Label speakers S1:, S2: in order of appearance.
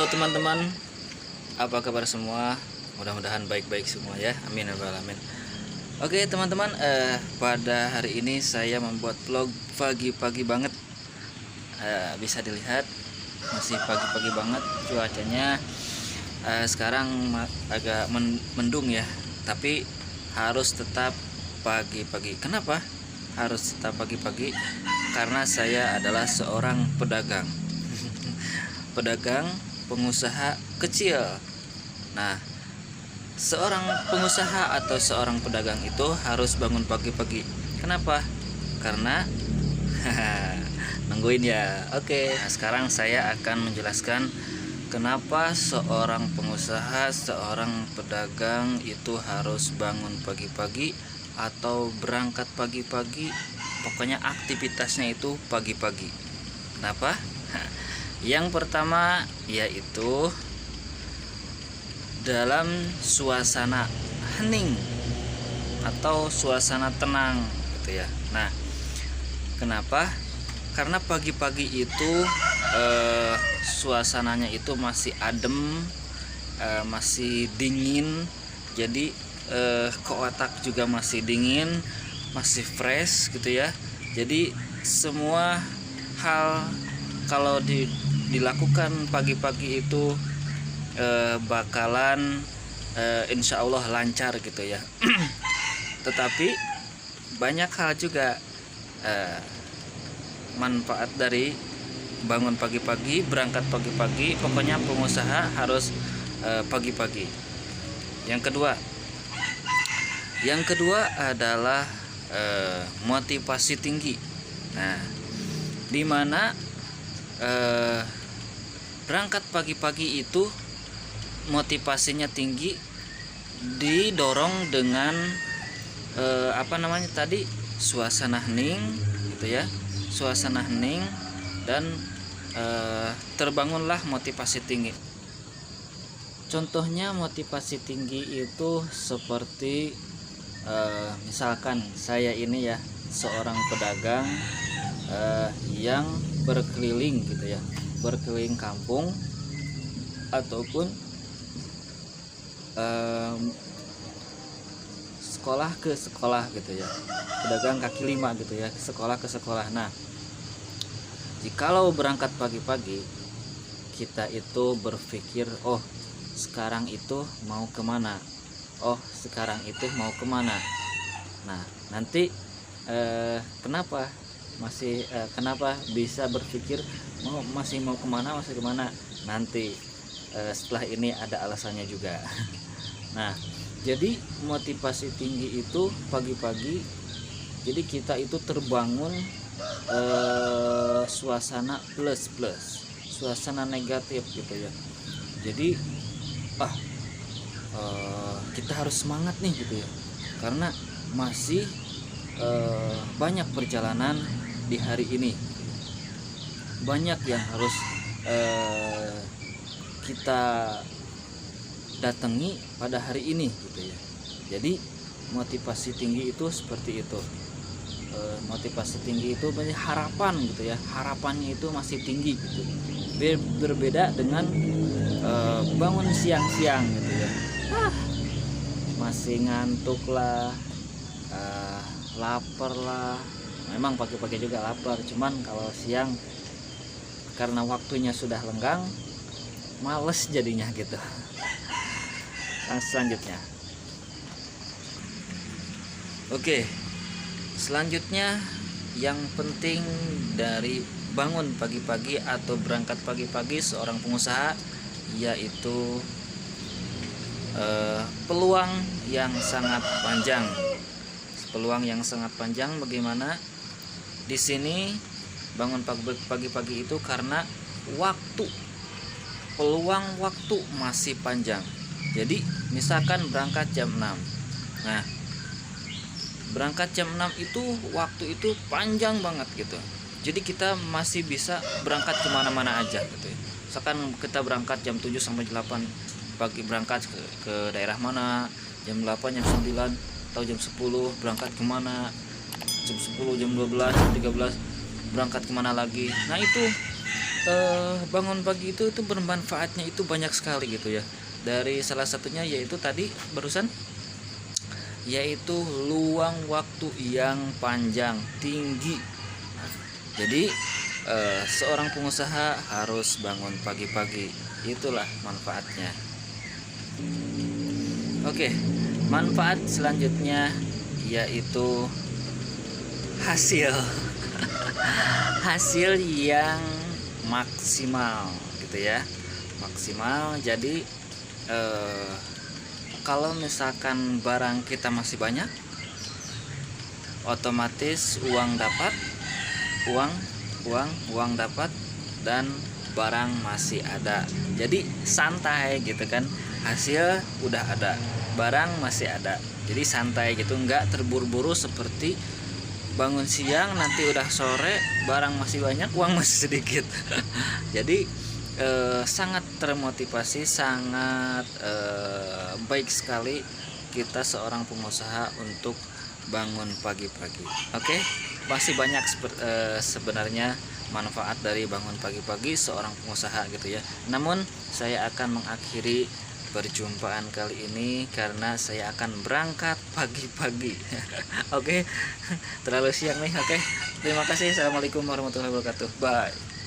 S1: teman-teman, apa kabar semua? Mudah-mudahan baik-baik semua ya. Amin ya rabbal alamin. Oke teman-teman, pada hari ini saya membuat vlog pagi-pagi banget. Bisa dilihat masih pagi-pagi banget cuacanya. Sekarang agak mendung ya, tapi harus tetap pagi-pagi. Kenapa harus tetap pagi-pagi? Karena saya adalah seorang pedagang. Pedagang, pengusaha kecil. Nah, seorang pengusaha atau seorang pedagang itu harus bangun pagi-pagi. Kenapa? Karena nungguin ya. Oke, nah, sekarang saya akan menjelaskan kenapa seorang pengusaha, seorang pedagang itu harus bangun pagi-pagi atau berangkat pagi-pagi. Pokoknya aktivitasnya itu pagi-pagi. Kenapa? Yang pertama yaitu dalam suasana hening atau suasana tenang gitu ya. Nah, kenapa? Karena pagi-pagi itu suasananya itu masih adem, masih dingin. Jadi ke otak juga masih dingin, masih fresh gitu ya. Jadi semua hal kalau dilakukan pagi-pagi itu bakalan insya Allah lancar gitu ya. Tetapi banyak hal juga manfaat dari bangun pagi-pagi, berangkat pagi-pagi. Pokoknya pengusaha harus pagi-pagi. Yang kedua adalah motivasi tinggi. Nah, dimana berangkat pagi-pagi itu motivasinya tinggi, didorong dengan suasana hening gitu ya, suasana hening dan terbangunlah motivasi tinggi. Contohnya motivasi tinggi itu seperti misalkan saya ini ya seorang pedagang yang berkeliling gitu ya, berkeliling kampung ataupun sekolah ke sekolah gitu ya, pedagang kaki lima gitu ya, sekolah ke sekolah. Nah, jikalau berangkat pagi-pagi kita itu berpikir, oh sekarang itu mau kemana, oh sekarang itu mau kemana. Nah nanti kenapa bisa berpikir masih mau kemana, nanti setelah ini ada alasannya juga. Nah, jadi motivasi tinggi itu pagi-pagi, jadi kita itu terbangun suasana plus, suasana negatif gitu ya. Jadi kita harus semangat nih gitu ya, karena masih banyak perjalanan di hari ini, banyak yang harus kita datangi pada hari ini gitu ya. Jadi motivasi tinggi itu seperti itu. Motivasi tinggi itu banyak harapan gitu ya, harapannya itu masih tinggi gitu. Berbeda dengan bangun siang-siang gitu ya, masih ngantuk lah, lapar lah. Memang pagi-pagi juga lapar, cuman kalau siang karena waktunya sudah lenggang, males jadinya gitu. Selanjutnya, oke, selanjutnya yang penting dari bangun pagi-pagi atau berangkat pagi-pagi seorang pengusaha yaitu peluang yang sangat panjang. Peluang yang sangat panjang bagaimana? Di sini bangun pagi-pagi itu karena peluang waktu masih panjang. Jadi misalkan berangkat jam 6. Nah, berangkat jam 6 itu waktu itu panjang banget gitu. Jadi kita masih bisa berangkat kemana-mana aja gitu ya. Misalkan kita berangkat jam 7 sampai 8 pagi, berangkat ke daerah mana, jam 8, jam 9 atau jam 10 berangkat kemana, jam 10, jam 12, jam 13 berangkat kemana lagi. Nah itu bangun pagi itu bermanfaatnya itu banyak sekali gitu ya. Dari salah satunya yaitu tadi barusan, yaitu luang waktu yang panjang tinggi. Jadi seorang pengusaha harus bangun pagi-pagi, itulah manfaatnya. Oke, manfaat selanjutnya yaitu hasil hasil yang maksimal gitu ya, maksimal. Jadi kalau misalkan barang kita masih banyak, otomatis uang dapat, uang dapat, dan barang masih ada. Jadi santai gitu kan, hasil udah ada, barang masih ada, jadi santai gitu, nggak terburu-buru seperti bangun siang nanti udah sore barang masih banyak uang masih sedikit. Jadi sangat termotivasi, sangat baik sekali kita seorang pengusaha untuk bangun pagi-pagi. Oke, masih banyak sebenarnya manfaat dari bangun pagi-pagi seorang pengusaha gitu ya. Namun saya akan mengakhiri perjumpaan kali ini karena saya akan berangkat pagi-pagi. Oke, terlalu siang nih. Oke, terima kasih. Assalamualaikum warahmatullahi wabarakatuh. Bye.